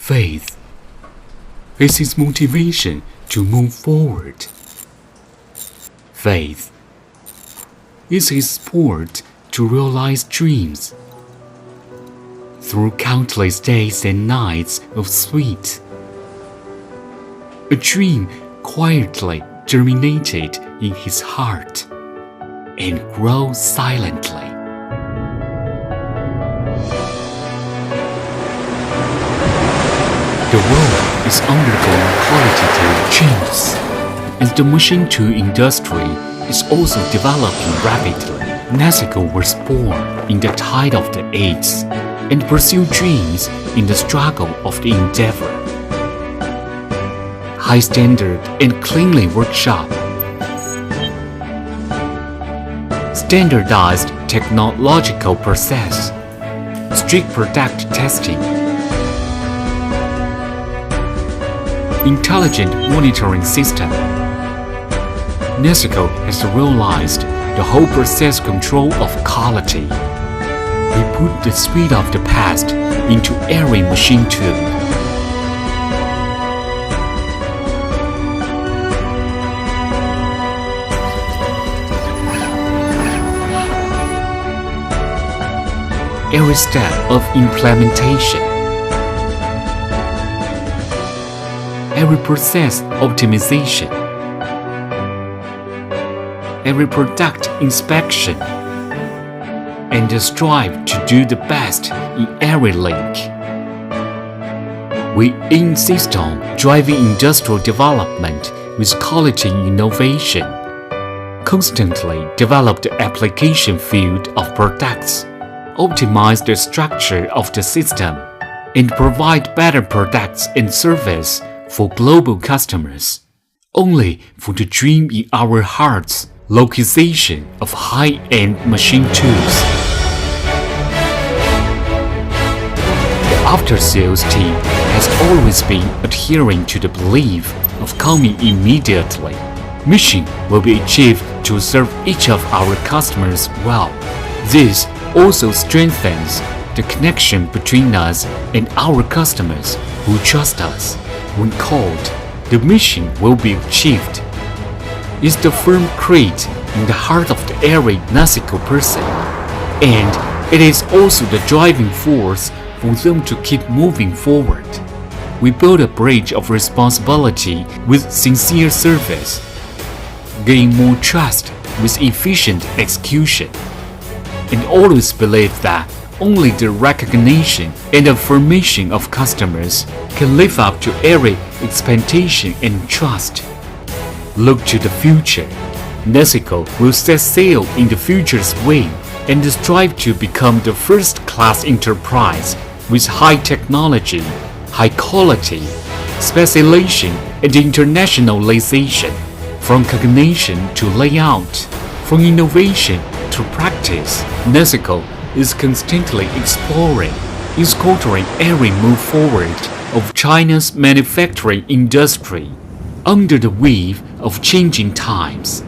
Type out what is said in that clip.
Faith is his motivation to move forward. Faith is his sport to realize dreams. Through countless days and nights of sweat, a dream quietly germinated in his heart and grew silently. The world is undergoing qualitative changes, and the machine tool industry is also developing rapidly. Naseiko was born in the tide of the ages and pursued dreams in the struggle of the endeavor. High standard and cleanly workshop, standardized technological process, strict product testing, intelligent monitoring system. Naseiko has realized the whole process control of quality. We put the speed of the past into every machine tool. Every step of implementation, every process optimization, every product inspection, and strive to do the best in every link. We insist on driving industrial development with quality innovation, constantly develop the application field of products, optimize the structure of the system, and provide better products and service for global customers. Only for the dream in our hearts, localization of high-end machine tools. The after-sales team has always been adhering to the belief of coming immediately. Mission will be achieved to serve each of our customers well. This also strengthens the connection between us and our customers who trust us. When called, the mission will be achieved. It's the firm creed in the heart of every Naseiko person, and it is also the driving force for them to keep moving forward. We build a bridge of responsibility with sincere service, gain more trust with efficient execution, and always believe that only the recognition and affirmation of customers can live up to every expectation and trust. Look to the future. Naseiko will set sail in the future's wing and strive to become the first-class enterprise with high technology, high quality, specialization, and internationalization. From cognition to layout, from innovation to practice, Naseiko is constantly exploring, sculpturing every move forward of China's manufacturing industry under the wave of changing times.